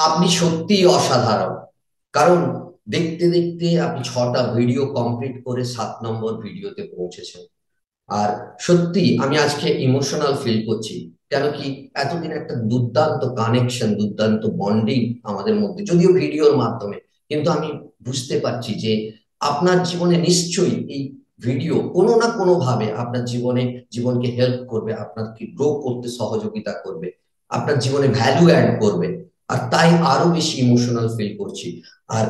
আপনি সত্যিই অসাধারণ। কারণ দেখতে দেখতে আপনি 6টা ভিডিও কমপ্লিট করে 7 নম্বর ভিডিওতে পৌঁছেছেন। আর সত্যি আমি আজকে ইমোশনাল ফিল করছি। কেন কি, এতদিন একটা দুর্দান্ত কানেকশন, দুর্দান্ত বন্ডিং আমাদের মধ্যে, যদিও ভিডিওর মাধ্যমে, কিন্তু আমি বুঝতে পারছি যে আপনার জীবনে নিশ্চয়ই এই ভিডিও কোনো না কোনো ভাবে আপনার জীবনকে হেল্প করবে, আপনাকে গ্রো করতে সহযোগিতা করবে, আপনার জীবনে ভ্যালু অ্যাড করবে। আর তাই আরো বেশি ইমোশনাল ফিল করছি। আর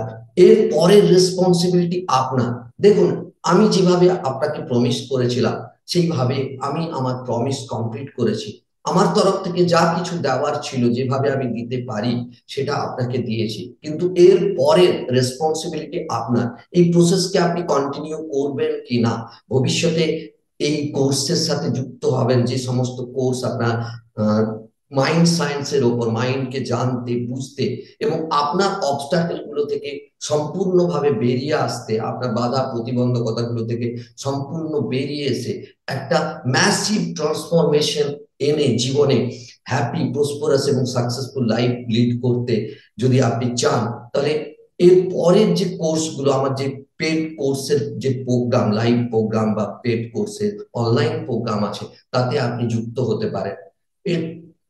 এর পরের রেসপন্সিবিলিটি আপনার। দেখুন, আমি যেভাবে আপনাকে প্রমিস করেছিলাম সেইভাবে আমি আমার প্রমিস কমপ্লিট করেছি। আমার তরফ থেকে যা কিছু দেওয়ার ছিল, যেভাবে আমি দিতে পারি সেটা আপনাকে দিয়েছি, কিন্তু এর পরের রেসপন্সিবিলিটি আপনার। এই প্রসেসকে আপনি কন্টিনিউ করবেন কি না, ভবিষ্যতে এই কোর্সের সাথে যুক্ত হবেন, যে সমস্ত কোর্স আপনার মাইন্ড সায়েন্সের ওপর, মাইন্ডকে জানতে বুঝতে এবং আপনার অবস্টাকেল গুলো থেকে সম্পূর্ণভাবে বেরিয়ে আসতে, আপনার বাধা প্রতিবন্ধকতাগুলো থেকে সম্পূর্ণ বেরিয়ে এসে একটা ম্যাসিভ ট্রান্সফরমেশন এনে জীবনে হ্যাপি, প্রসপারাস এবং সাকসেসফুল লাইফ লিড করতে যদি আপনি চান, তাহলে এর পরের যে কোর্সগুলো, আমার যে পেড কোর্সের যে প্রোগ্রাম, লাইভ প্রোগ্রাম বা পেড কোর্সের অনলাইন প্রোগ্রাম আছে, তাতে আপনি যুক্ত হতে পারেন। এর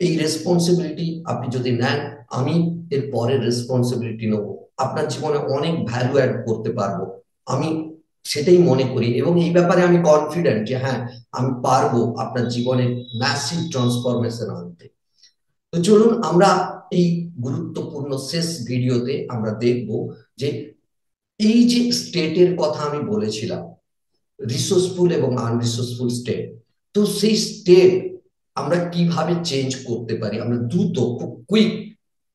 এই রেসপন্সিবিলিটি আপনি যদি নেন, আমি এর পরের রেসপন্সিবিলিটি নেব, আপনার জীবনে অনেক ভ্যালু অ্যাড করতে পারবো। আমি সেটাই মনে করি এবং এই ব্যাপারে আমি কনফিডেন্ট যে হ্যাঁ, আমি পারবো আপনার জীবনে ম্যাসিভ ট্রান্সফরমেশন আনতে। তো চলুন আমরা এই গুরুত্বপূর্ণ শেষ ভিডিওতে আমরা দেখব যে এই যে স্টেটের কথা আমি বলেছিলাম, রিসোর্সফুল এবং আনরিসোর্সফুল স্টেট, তো সেই স্টেট আমরা কিভাবে চেঞ্জ করতে পারি, আমরা দ্রুত, খুব কুইক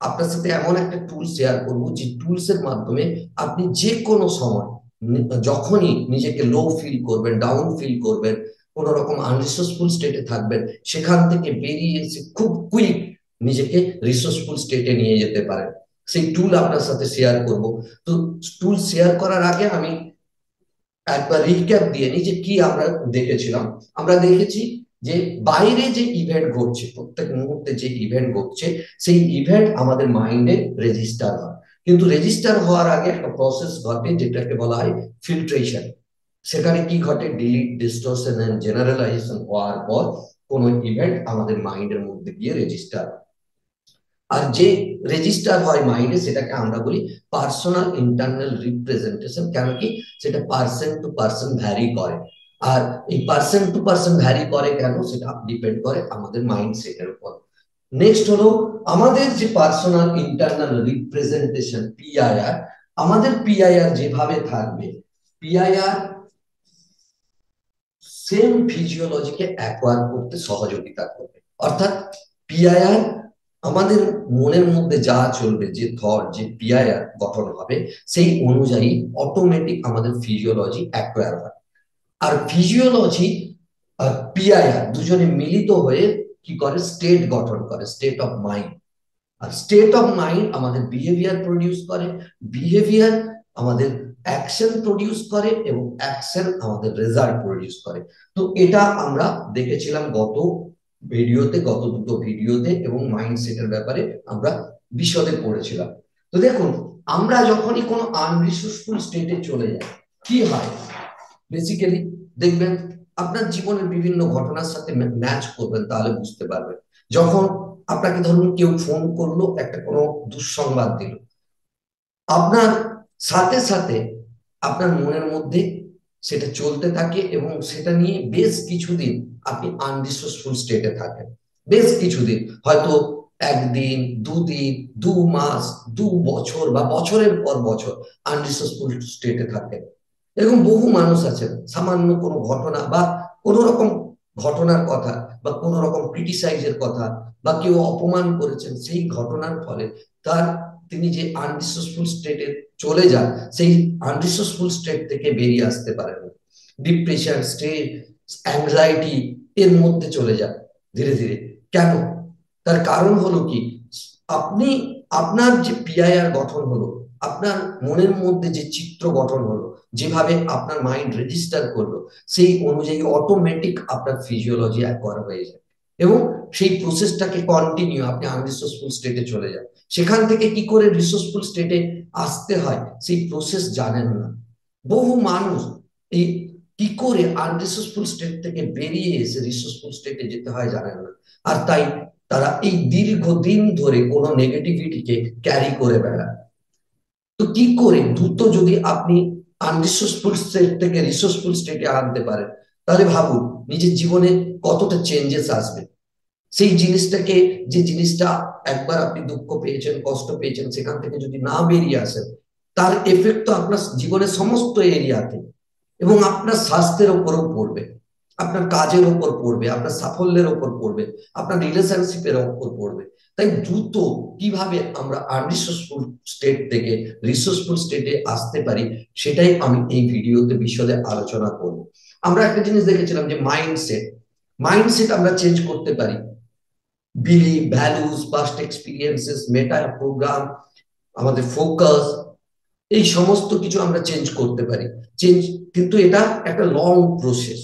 আপনার সাথে এমন একটা টুল শেয়ার করব, যে টুলস এর মাধ্যমে আপনি যে কোনো সময়, যখনই নিজেকে লো ফিল করবেন, ডাউন ফিল করবেন, কোন রকম আনরিসোর্সফুল স্টেটে থাকবেন, সেখান থেকে বেরিয়ে এসে খুব কুইক নিজেকে রিসোর্সফুল স্টেটে নিয়ে যেতে পারেন। সেই টুল আপনার সাথে শেয়ার করব। তো টুল শেয়ার করার আগে আমি একবার রিক্যাপ দিয়ে নিই যে কি আমরা দেখেছিলাম। আমরা দেখেছি যে বাইরে যে ইভেন্ট ঘটছে, প্রত্যেক মুহূর্তে যে ইভেন্ট ঘটছে, সেই ইভেন্ট আমাদের মাইন্ডে রেজিস্টার হয়। কিন্তু রেজিস্টার হওয়ার আগে একটা প্রসেস ঘটে, যেটাকে বলা হয় ফিল্ট্রেশন। সেখানে কি ঘটে, ডিলিট, ডিস্টোরশন এন্ড জেনারেলাইজেশন হওয়ার পর কোন ইভেন্ট আমাদের মাইন্ডের মধ্যে গিয়ে রেজিস্টার। আর যে রেজিস্টার হয় মাইন্ডে, সেটাকে আমরা বলি পার্সোনাল ইন্টারনাল রিপ্রেজেন্টেশন। কেন কি, সেটা পার্সন টু পার্সন ভ্যারি করে। আর এই পার্সন টু পার্সন ভ্যারি করে কেন, সেটা ডিপেন্ড করে আমাদের মাইন্ড সেটের উপর। নেক্সট হলো আমাদের যে পার্সোনাল ইন্টারনাল রিপ্রেজেন্টেশন, পিআইআর। আমাদের পিআইআর যেভাবে থাকবে, পিআইআর সেম ফিজিওলজিকে অ্যাকোয়ার করতে সহযোগিতা করবে। অর্থাৎ পিআইআর আমাদের মনের মধ্যে যা চলবে, যে থট, যে পিআইআর গঠন হবে, সেই অনুযায়ী অটোমেটিক আমাদের ফিজিওলজি অ্যাকোয়ার হয়। আর ফিজিওলজি আর পিআইআর দুজনে মিলিত হয়ে কি করে, স্টেট গঠন করে, স্টেট অফ মাইন্ড। আর স্টেট অফ মাইন্ড আমাদের বিহেভিয়ার প্রডিউস করে, বিহেভিয়ার আমাদের অ্যাকশন প্রডিউস করে, এবং অ্যাকশন আমাদের রেজাল্ট প্রডিউস করে। তো এটা আমরা দেখেছিলাম গত ভিডিওতে, গত দুটো ভিডিওতে, এবং মাইন্ডসেটের ব্যাপারে আমরা বিশদে পড়েছিলাম। তো দেখুন, আমরা যখনই কোনো আনরিসোর্সফুল স্টেটে চলে যাই, কি হয় বেসিক্যালি, দেখবেন আপনার জীবনের বিভিন্ন ঘটনার সাথে ম্যাচ করবেন, তাহলে বুঝতে পারবেন। যখন আপনাকে ধরুন কেউ ফোন করলো, একটা কোনো দুঃসংবাদ দিল, আপনার সাথে সাথে আপনার মনের মধ্যে সেটা চলতে থাকে, এবং সেটা নিয়ে বেশ কিছুদিন আপনি আনরিসোর্সফুল স্টেটে থাকেন। বেশ কিছুদিন, হয়তো একদিন, দুদিন, 2 মাস, 2 বছর বা বছরের পর বছর আনরিসোর্সফুল স্টেটে থাকেন। এরকম বহু মানুষ আছেন, সামান্য কোনো ঘটনা বা কোনো রকম ঘটনার কথা, বা কোনো রকম ক্রিটিসাইজের কথা, বা কেউ অপমান করেছেন, সেই ঘটনার ফলে তার, তিনি যে আনরিসোর্সফুল স্টেটে চলে যান, সেই আনরিসোর্সফুল স্টেট থেকে বেরিয়ে আসতে পারেন, ডিপ্রেশন, স্ট্রেস, অ্যাংজাইটি এর মধ্যে চলে যান ধীরে ধীরে। কেন? তার কারণ হলো কি, আপনি, আপনার যে পিআইআর গঠন হলো, আপনার মনের মধ্যে যে চিত্র গঠন হলো, যেভাবে আপনার মাইন্ড রেজিস্টার করলো, সেই অনুযায়ী অটোমেটিক আপনার ফিজিওলজি অ্যাকোয়ার হয়ে যায়। এবং সেই প্রসেসটাকে কন্টিনিউ আপনি আনরিসোর্সফুল স্টেটে চলে যান। সেখান থেকে কি করে রিসোর্সফুল স্টেটে আসতে হয় সেই প্রসেস জানেন না। বহু মানুষ এই কি করে আনরিসোর্সফুল স্টেট থেকে বেরিয়ে এসে রিসোর্সফুল স্টেটে যেতে হয় জানেন না। আর তাই তারা এই দীর্ঘদিন ধরে কোনো নেগেটিভিটিকে ক্যারি করে বেড়ায়। তো কি করে দ্রুত যদি আপনি আনরিসোর্সফুল স্টেট থেকে রিসোর্সফুল স্টেটে আনতে পারেন, তাহলে ভাবুন নিজের জীবনে কতটা চেঞ্জেস আসবে। সেই জিনিসটাকে, যে জিনিসটা একবার আপনি দুঃখ পেয়েছেন, কষ্ট পেয়েছেন, সেখান থেকে যদি না বেরিয়ে আসেন, তার এফেক্ট তো আপনার জীবনের সমস্ত এরিয়াতে এবং আপনার স্বাস্থ্যের ওপরও পড়বে, আপনার কাজের ওপর পড়বে, আপনার সাফল্যের ওপর পড়বে, আপনার রিলেশনশিপের ওপর পড়বে। তাই দ্রুত কিভাবে আমরা আনরিসোর্সফুল স্টেট থেকে রিসোর্সফুল স্টেটে আসতে পারি সেটাই আমি এই ভিডিওতে বিশদে আলোচনা করব। আমরা একটা জিনিস দেখেছিলাম যে মাইন্ডসেট, মাইন্ডসেট আমরা চেঞ্জ করতে পারি। বিলিভ, ভ্যালুস, পাস্ট এক্সপিরিয়েন্সেস, মেটা প্রোগ্রাম, আমাদের ফোকাস, এই সমস্ত কিছু আমরা চেঞ্জ করতে পারি। চেঞ্জ, কিন্তু এটা একটা লং প্রসেস,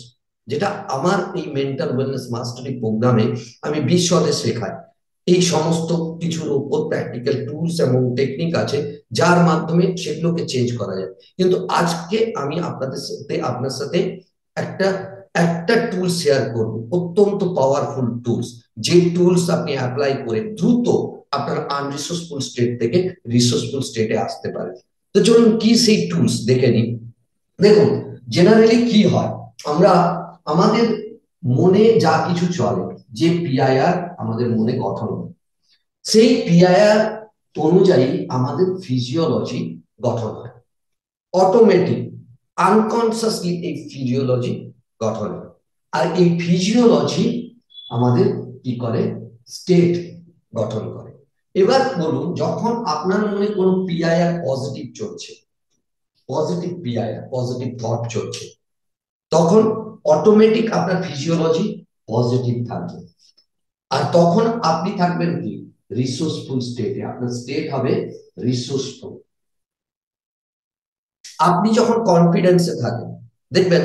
যেটা আমার এই মেন্টাল ওয়েলনেস মাস্টারি প্রোগ্রামে আমি বিশদে শেখাই। এই সমস্ত কিছুর উপর প্র্যাকটিক্যাল টুলস এবং টেকনিক আছে যার মাধ্যমে সেগুলোকে চেঞ্জ করা যায়। কিন্তু আজকে আমি আপনার সাথে একটা একটা টুল শেয়ার করব, অত্যন্ত পাওয়ারফুল টুলস, যে টুলস আপনি অ্যাপ্লাই করে দ্রুত আপনার আনরিসোর্সফুল স্টেট থেকে রিসোর্সফুল স্টেটে আসতে পারেন। তো চলুন কি সেই টুলস দেখে নিই। দেখুন, জেনারেলি কি হয়, আমরা আমাদের মনে যা কিছু চলে, যে পিআইআর আমাদের মনে গঠন হয়, সেই পিআইআর অনুযায়ী আমাদের ফিজিওলজি গঠন হয়। অটোমেটিক, আনকনসিয়াসলি এই ফিজিওলজি গঠন হয়। আর এই ফিজিওলজি আমাদের কি করে, স্টেট গঠন করে। এবার বলুন, যখন আপনার মনে কোনো পিআইআর পজিটিভ চলছে, পজিটিভ পিআইআর, পজিটিভ থট চলছে, তখন অটোমেটিক আপনার ফিজিওলজি পজিটিভ থাকবে। আর তখন আপনি থাকবেন কি, রিসোর্সফুল স্টেটে। আপনার স্টেট হবে রিসোর্সফুল। আপনি যখন কনফিডেন্সে থাকেন, দেখবেন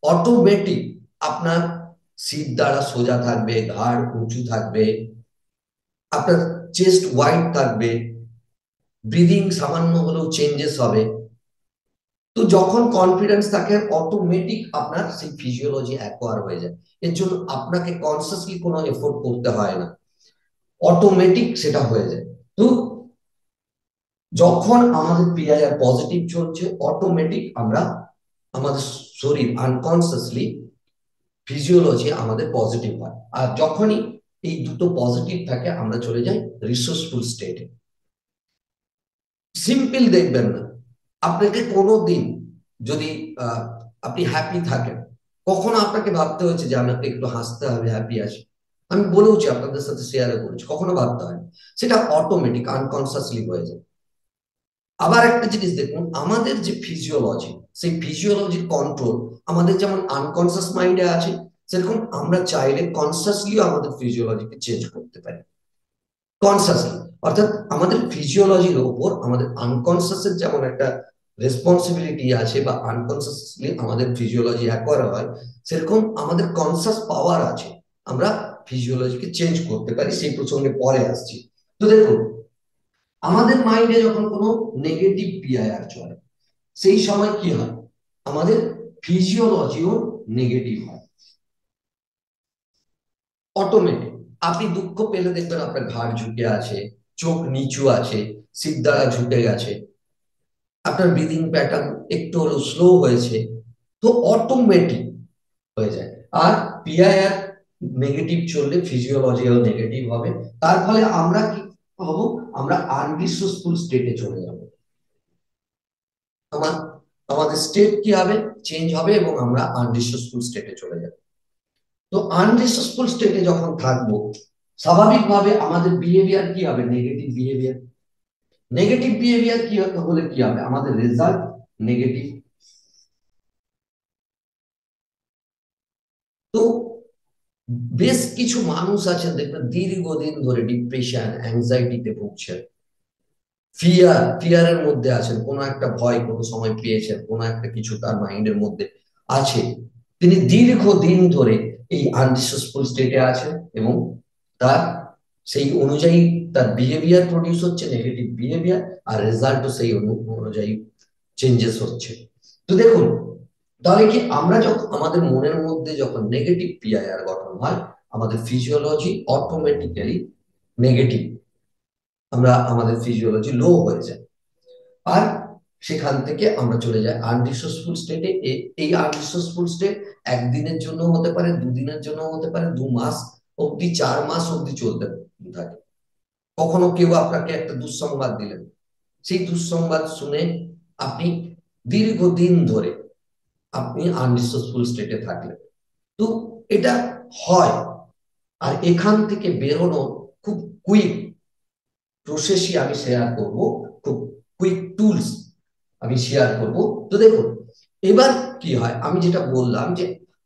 অটোমেটিক আপনার সিট দ্বারা সোজা থাকবে, ঘাড় উঁচু থাকবে, আপনার চেস্ট ওয়াইড থাকবে, ব্রিদিং সামান্য হলেও চেঞ্জেস হবে। তো যখন কনফিডেন্স থাকে, অটোমেটিক আপনার সেই ফিজিওলজি অ্যাকোয়ার হয়ে যায়। এর জন্য আপনাকে কনসিয়াসলি কোনো এফোর্ট করতে হয় না, অটোমেটিক সেটা হয়ে যায়। তো যখন আমাদের পিআইআর পজিটিভ চলছে, অটোমেটিক আমরা, আমাদের শরীর আনকনসিয়াসলি ফিজিওলজি আমাদের পজিটিভ হয়। আর যখনই এই দুটো পজিটিভ থাকে, আমরা চলে যাই রিসোর্সফুল স্টেটে। সিম্পল, দেখবেন না আপনাকে কোনো দিন যদি আপনি হ্যাপি থাকেন, কখনো আপনাকে ভাবতে হয়েছে যে আমাকে একটু হাসতে হবে, হ্যাপি আছে? আমি বলেওছি, আপনাদের সাথে শেয়ারও করেছি, কখনো ভাবতে হয় সেটা অটোমেটিক আনকনসিয়াসলি হয়ে যায়। আবার একটা জিনিস দেখুন, আমাদের যে ফিজিওলজি, সেই ফিজিওলজির কন্ট্রোল আমাদের যেমন আনকনসিয়াস মাইন্ডে আছে, সেরকম আমরা চাইলে কনসিয়াসলিও আমাদের ফিজিওলজিকে চেঞ্জ করতে পারি। কনসিয়াসলি, অর্থাৎ আমাদের ফিজিওলজির ওপর আমাদের আনকনসিয়াসের যেমন একটা রেসপন্সিবিলিটি আছে, বা আনকনসিয়াসলি আমাদের ফিজিওলজি অ্যাকোয়ার হয়, সেরকম আমাদের কনসিয়াস পাওয়ার আছে, আমরা ফিজিওলজিকে চেঞ্জ করতে পারি। সেই প্রসঙ্গে পরে আসছি। তো দেখুন, আমাদের মাইন্ডে যখন কোনো নেগেটিভ পিআইআর চলে, সেই সময় কি হয়, আমাদের ফিজিওলজিও নেগেটিভ হয় অটোমেটিক। আপনি দুঃখ পেলে দেখবেন আপনার ঘাড় ঝুঁকে আছে, চোখ নিচু আছে, সিট দ্বারা ঝুঁকে গেছে, আপনার ব্রিদিং প্যাটার্ন একটু হলেও স্লো হয়েছে, তো অটোমেটিক হয়ে যায়। আর পিআইআর নেগেটিভ চললে ফিজিওলজিও নেগেটিভ হবে। তার ফলে আমরা কি হব, আমরা আনরিসোর্সফুল স্টেটে চলে যাব। আমার আমাদের স্টেট কি হবে, চেঞ্জ হবে, এবং আমরা আনরিসোর্সফুল স্টেটে চলে যাব। তো আনরিসোর্সফুল স্টেটে যখন থাকবো, স্বাভাবিকভাবে আমাদের বিহেভিয়ার কি হবে, নেগেটিভ বিহেভিয়ার। নেগেটিভ বিহেভিয়ার কি হলে কি হবে, আমাদের রেজাল্ট নেগেটিভ। তো বেশ কিছু মানুষ আছেন দেখবেন দীর্ঘদিন ধরে ডিপ্রেশন, অ্যাংজাইটিতে ভুগছেন, ফিয়ারের মধ্যে আছেন, কোনো একটা ভয় কোনো সময় পেয়েছেন, কোনো একটা কিছু তার মাইন্ডের মধ্যে আছে। তিনি দীর্ঘদিন ধরে এই আনডিসোসফুল স্টেটে আছে এবং তার সেই অনুযায়ী তার বিহেভিয়ার প্রডিউস হচ্ছে, নেগেটিভ বিহেভিয়ার, আর রেজাল্টও সেই অনুযায়ী চেঞ্জেস হচ্ছে। তো দেখুন, তাহলে কি আমরা যখন আমাদের মনের মধ্যে যখন নেগেটিভ পিআইআর গঠন হয়, আমাদের ফিজিওলজি অটোমেটিক্যালি নেগেটিভ, আমাদের ফিজিওলজি লো হয়ে যায়। আর সেখান থেকে আমরা চলে যাই আনরিসোর্সফুল স্টেটে। এই আনরিসোর্সফুল স্টেট একদিনের জন্য হতে পারে, দুদিনের জন্য হতে পারে, 2 মাস অব্দি, 4 মাস অব্দি চলতে থাকে। কখনো কেউ আপনাকে একটা দুঃসংবাদ দিলেন, সেই দুঃসংবাদ শুনে আপনি দীর্ঘদিন ধরে আপনি আনরিসোর্সফুল স্টেটে থাকলেন। তো এটা হয়। আর এখান থেকে বেরোনো খুব কুইক প্রসেসই আমি শেয়ার করব, খুব কুইক টুলস আমি শেয়ার করব। তো দেখুন, এবার কি হয়, আমি যেটা বললাম যে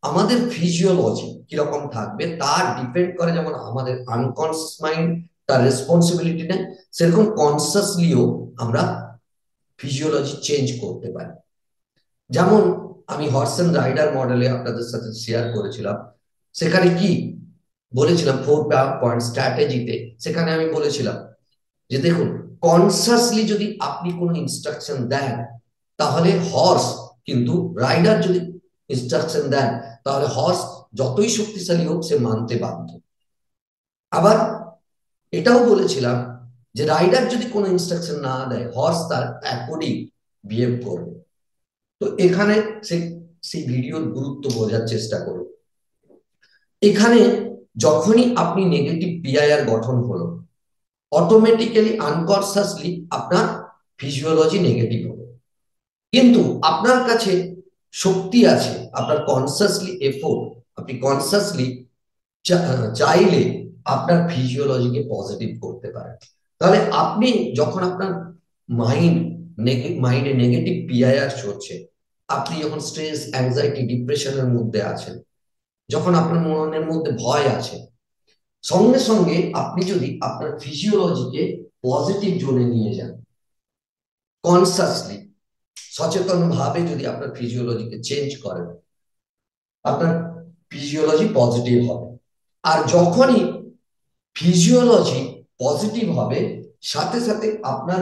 আমাদের ফিজিওলজি কিরকম থাকবে তার ডিপেন্ড করে, যেমন আমাদের আনকনসিয়াস মাইন্ড তার রেসপন্সিবিলিটি নেয়, সেরকম কনসিয়াসলিও আমরা ফিজিওলজি চেঞ্জ করতে পারি। যেমন আমি হর্স এন্ড রাইডার মডেলে আপনাদের সাথে শেয়ার করেছিলাম, সেখানে কি বলেছিলাম 4 পয়েন্ট স্ট্র্যাটেজিতে, সেখানে আমি বলেছিলাম যে দেখুন, কনসাসলি যদি আপনি কোনো ইনস্ট্রাকশন দেন তাহলে হর্স, কিন্তু রাইডার যদি ইনস্ট্রাকশন দেন তাহলে হর্স যতই শক্তিশালী হোক সে মানতে বাধ্য। আবার এটাও বলেছিলাম যে রাইডার যদি কোনো ইনস্ট্রাকশন না দেয়, হর্স তার অ্যাকর্ডিং বিহেভ করবে। তো এখানে সেই ভিডিওর গুরুত্ব বোঝার চেষ্টা করুন। এখানে যখনই আপনি নেগেটিভ পিআইআর গঠন হলো, অটোমেটিক্যালি আনকনসিয়াসলি আপনার ফিজিওলজি নেগেটিভ হবে। কিন্তু আপনার কাছে শক্তি আছে, আপনার কনসিয়াসলি এফোর্ট, আপনি কনসিয়াসলি চাইলে আপনার ফিজিওলজিকে পজিটিভ করতে পারেন। তাহলে আপনি যখন আপনার মাইন্ডে নেগেটিভ পিআইআর চলছে, আপনি যখন স্ট্রেস, অ্যাংজাইটি, ডিপ্রেশনের মধ্যে আছেন, যখন আপনার মনের মধ্যে ভয় আছে, সঙ্গে সঙ্গে আপনি যদি আপনার ফিজিওলজিকে পজিটিভ জোনে নিয়ে যান, কনসাসলি সচেতন ভাবে যদি আপনার ফিজিওলজিকে চেঞ্জ করেন, আপনার ফিজিওলজি পজিটিভ হবে। আর যখনই ফিজিওলজি পজিটিভ হবে, সাথে সাথে আপনার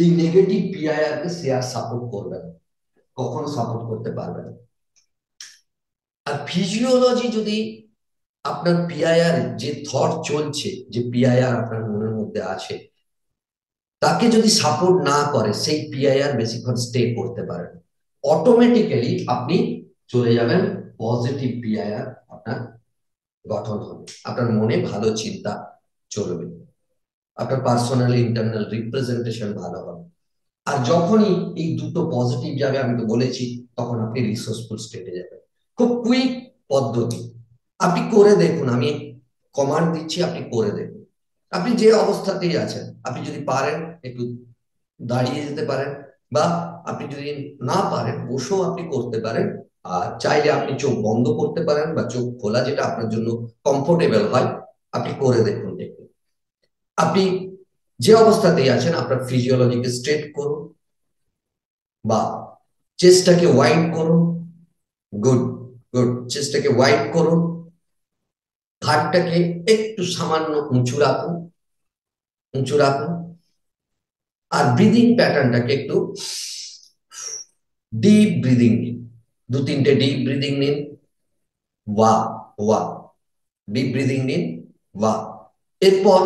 এই নেগেটিভ পিআইআর কে শেয়ার সাপোর্ট করবে না, কখনো সাপোর্ট করতে পারবে না। আর ফিজিওলজি যদি আপনার পিআইআর যে থট চলছে, যে পিআইআর আপনার মনের মধ্যে আছে, তাকে যদি সাপোর্ট না করে, সেই পিআইআর বেশিক্ষণ স্টে করতে পারে না। অটোমেটিক্যালি আপনি চলে যাবেন পজিটিভ পিআইআর, আপনার গঠন হবে, আপনার মনে ভালো চিন্তা চলবে, আপনার পার্সোনাল ইন্টারনাল রিপ্রেজেন্টেশন ভালো হবে। আর যখনই এই দুটো পজিটিভ যাবে, আমি তো বলেছি, তখন আপনি রিসোর্সফুল স্টেটে যাবেন। খুব কুইক পদ্ধতি, আপনি করে দেখুন, আমি কমান্ড দিচ্ছি, আপনি করে দেখুন। আপনি যে অবস্থাতেই আছেন, আপনি যদি পারেন একটু দাঁড়িয়ে যেতে পারেন, বা আপনি যদি না পারেন বসেও আপনি করতে পারেন। আর চাইলে আপনি চোখ বন্ধ করতে পারেন বা চোখ খোলা, যেটা আপনার জন্য কমফোর্টেবল হয়, আপনি করে দেখুন। দেখুন, আপনি যে অবস্থাতেই আছেন আপনার ফিজিওলজিকে স্ট্রেট করুন বা চেস্টটাকে ওয়াইড করুন। গুড, গুড, চেস্টটাকে ওয়াইড করুন, ঘাড়টাকে একটু সামান্য উঁচু রাখুন, উঁচু রাখুন। আর ব্রিদিং প্যাটার্নটাকে একটু ডিপ ব্রিদিং নিন, 2-3টে ডিপ ব্রিদিং নিন, ওয়াহ ওয়াহ, ডিপ ব্রিদিং নিন, ওয়াহ। এরপর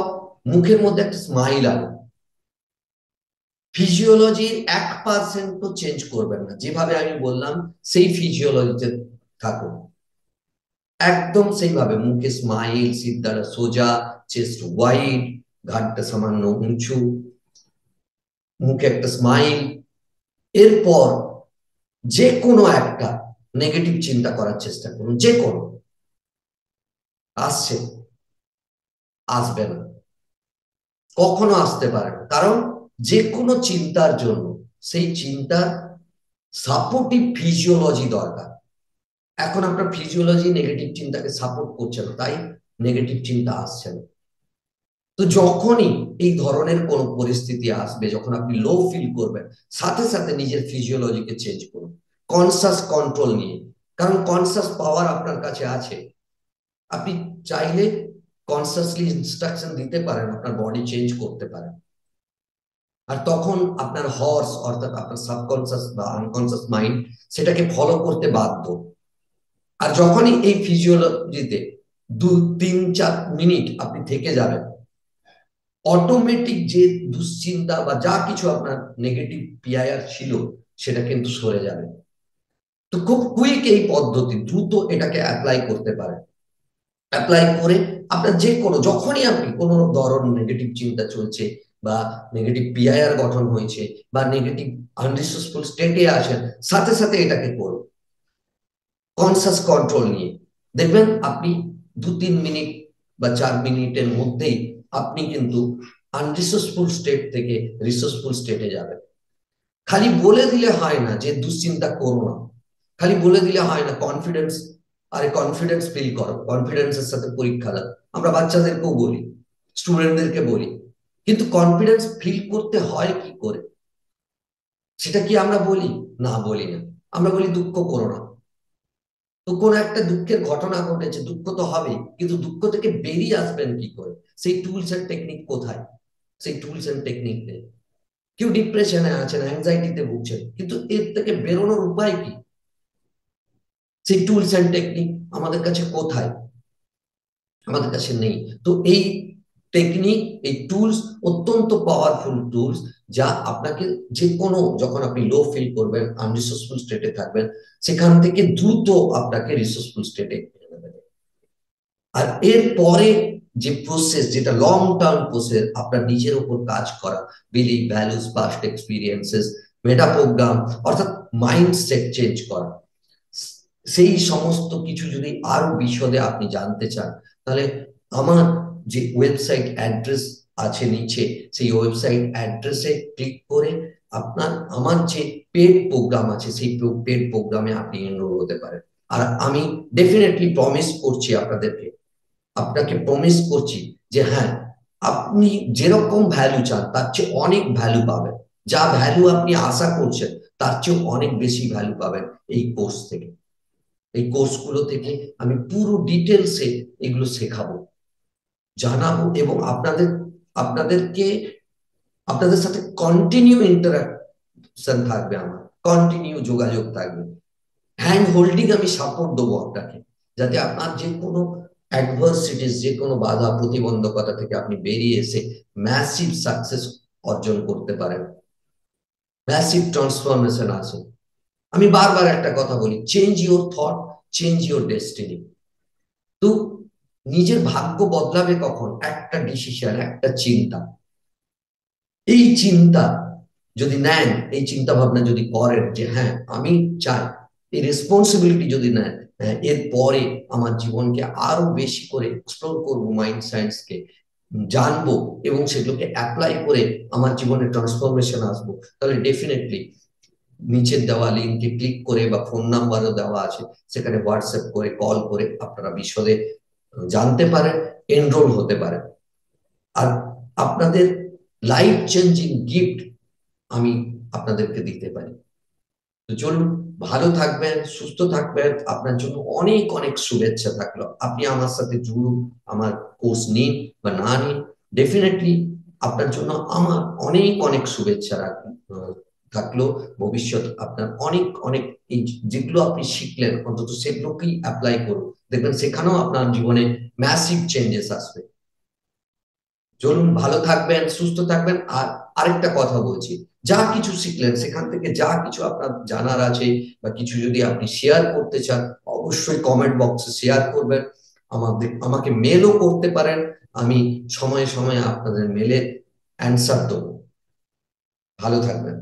মুখের মধ্যে একটা স্মাইল আনুন। ফিজিওলজির 1% তো চেঞ্জ করবেন না, যেভাবে আমি বললাম সেই ফিজিওলজিতে থাকুন, একদম সেইভাবে। মুখে স্মাইল, সিদ্ধারা সোজা, চেস্ট ওয়াইড, ঘাড়টা সামান্য উঁচু, মুখে একটা স্মাইল। এরপর যে কোনো একটা নেগেটিভ চিন্তা করার চেষ্টা করুন, যে কোনো, আসছে, আসবে না, কখনো আসতে পারে না, কারণ যে কোনো চিন্তার জন্য সেই চিন্তার সাপোর্টিভ ফিজিওলজি দরকার। এখন আপনার ফিজিওলজি নেগেটিভ চিন্তাকে সাপোর্ট করছে না, তাই নেগেটিভ চিন্তা আসছে না। তো যখনই এই ধরনের কোন পরিস্থিতি আসবে, যখন আপনি লো ফিল করবেন, সাথে সাথে নিজের ফিজিওলজিকে চেঞ্জ করুন, কনসাস কন্ট্রোল নিয়ে। কারণ কনসাস পাওয়ার আপনার কাছে আছে। আপনি চাইলে কনসাসলি ইনস্ট্রাকশন দিতে পারেন, আপনার বডি চেঞ্জ করতে পারেন। আর তখন আপনার হর্স অর্থাৎ আপনার সাবকনসাস বা আনকনসাস মাইন্ড সেটাকে ফলো করতে বাধ্য। আর যখনই এই ফিজিওলজিতে 2-3-4 মিনিট আপনি থেকে যাবেন, অটোমেটিক যে দুশ্চিন্তা বা যা কিছু আপনার নেগেটিভ পিআইআর ছিল সেটা কিন্তু সরে যাবে। তো খুব কুইক এই পদ্ধতি, দ্রুত এটাকে অ্যাপ্লাই করতে পারেন। অ্যাপ্লাই করে আপনার যে কোনো, যখনই আপনি কোনো ধরনের নেগেটিভ চিন্তা চলছে বা নেগেটিভ পিআইআর গঠন হয়েছে বা নেগেটিভ আনরিসোর্সফুল স্টেটে আছেন, সাথে সাথে এটাকে করুন কনসাস কন্ট্রোল নিয়ে। দেখবেন আপনি 2-3 মিনিট বা 4 মিনিটের মধ্যেই আপনি কিন্তু আনরিসোর্সফুল স্টেট থেকে রিসোর্সফুল স্টেটে যাবেন। খালি বলে দিলে হয় না যে দুশ্চিন্তা করো না, খালি বলে দিলে হয় না কনফিডেন্স, আরে কনফিডেন্স ফিল করো, কনফিডেন্সের সাথে পরীক্ষা দাও। আমরা বাচ্চাদেরকেও বলি, স্টুডেন্টদেরকে বলি, কিন্তু কনফিডেন্স ফিল করতে হয় কি করে সেটা কি আমরা বলি? না, বলি না। আমরা বলি দুঃখ করো না। তো কোন একটা দুঃখের ঘটনা ঘটেছে, দুঃখ তো হবেই, কিন্তু দুঃখ থেকে বেরিয়ে আসবেন কি করে? সেই টুলস এন্ড টেকনিক কোথায়? সেই টুলস এন্ড টেকনিক নেই। কেউ ডিপ্রেশনে আছেন, অ্যাংজাইটিতে ভুগছেন, কিন্তু এর থেকে বেরোনোর উপায় কি? সেই টুলস এন্ড টেকনিক আমাদের কাছে কোথায়? আমাদের কাছে নেই। তো এই টেকনিক, এই টুলস অত্যন্ত পাওয়ারফুল টুলস, যা আপনাকে যে কোনো, যখন আপনি লো ফিল করবেন, আনরিসোর্সফুল স্টেটে থাকবেন, সেখান থেকে দ্রুত আপনাকে রিসোর্সফুল স্টেটে এনে দেবে। আর এর পরে যে প্রসেস, যেটা লং টার্ম প্রসেস, আপনার নিজের উপর কাজ করা, বিলিভ, ভ্যালুস, পাস্ট এক্সপিরিয়েন্সেস, মেটা প্রোগ্রাম, অর্থাৎ মাইন্ডসেট চেঞ্জ করা, সেই সমস্ত কিছু যদি আরো বিশদে আপনি জানতে চান, তাহলে আমার যে ওয়েবসাইট অ্যাড্রেস আছে নিচে, সেই ওয়েবসাইট অ্যাড্রেসে ক্লিক করে আপনার আমার যে পেড প্রোগ্রাম আছে সেই পেড প্রোগ্রামে আপনি এনরোল হতে পারেন। আর আমি ডেফিনেটলি প্রমিস করছি আপনাদেরকে, আপনাকে প্রমিস করছি যে হ্যাঁ, আপনি যেরকম ভ্যালু চান তার চেয়ে অনেক ভ্যালু পাবেন। যা ভ্যালু আপনি আশা করছেন তার চেয়ে অনেক বেশি ভ্যালু পাবেন এই কোর্স থেকে। এই কোর্সগুলো থেকে আমি পুরো ডিটেলসে এগুলো শেখাবো, জানাবো, এবং আপনাদেরকে আপনাদের সাথে কন্টিনিউ ইন্টারাকশন থাকবে, আমার কন্টিনিউ যোগাযোগ থাকবে। হ্যান্ড হোল্ডিং আমি সাপোর্ট দেবো আপনাকে, যাতে আপনার যে কোনো অ্যাডভার্সিটিস, যে কোনো বাধা প্রতিবন্ধকতা থেকে আপনি বেরিয়ে এসে ম্যাসিভ সাকসেস অর্জন করতে পারেন, ম্যাসিভ ট্রান্সফরমেশন আসে। আমি বারবার একটা কথা বলি, change your thought, change your destiny. তো নিজের ভাগ্য বদলাবে কখন? একটা ডিসিশন, একটা চিন্তা। এই চিন্তা যদি নেন, এই চিন্তা ভাবনা যদি করেন যে হ্যাঁ আমি চাই, এই রেসপন্সিবিলিটি যদি নেন, এরপরে আমার জীবনকে আরো বেশি করে এক্সপ্লোর করবো, মাইন্ড সায়েন্সকে জানবো এবং সেগুলোকে অ্যাপ্লাই করে আমার জীবনে ট্রান্সফরমেশন আসবো, তাহলে ডেফিনেটলি নিচের দেওয়া লিঙ্কে ক্লিক করে, বা ফোন নাম্বারও দেওয়া আছে সেখানে, হোয়াটসঅ্যাপ করে, কল করে আপনারা বিশদে জানতে পারেন, এনরোল হতে পারেন। আর আপনাদের লাইফ চেঞ্জিং গিফট আমি আপনাদেরকে দিতে পারি। তো চলুন, ভালো থাকবেন, সুস্থ থাকবেন, আপনার জন্য অনেক অনেক শুভেচ্ছা থাকলো। আপনি আমার সাথে জুড়ুন, আমার কোর্স নিন বা না নিন, ডেফিনেটলি আপনার জন্য আমার অনেক অনেক শুভেচ্ছা থাকলো। ভবিষ্যৎ আপনার অনেক অনেক, এই যেগুলো আপনি শিখলেন অন্তত সেগুলোকেই অ্যাপ্লাই করুন, দেখবেন সেখানেও আপনার জীবনে ম্যাসিভ চেঞ্জেস আসবে। চলুন, ভালো থাকবেন, সুস্থ থাকবেন। আর আরেকটা কথা বলছি, যা কিছু শিখলেন সেখান থেকে যা কিছু আপনার জানার আছে বা কিছু যদি আপনি শেয়ার করতে চান, অবশ্যই কমেন্ট বক্সে শেয়ার করবেন। আমাকে মেলও করতে পারেন, আমি সময়ে সময়ে আপনাদের মেলে অ্যান্সার দেবো। ভালো থাকবেন।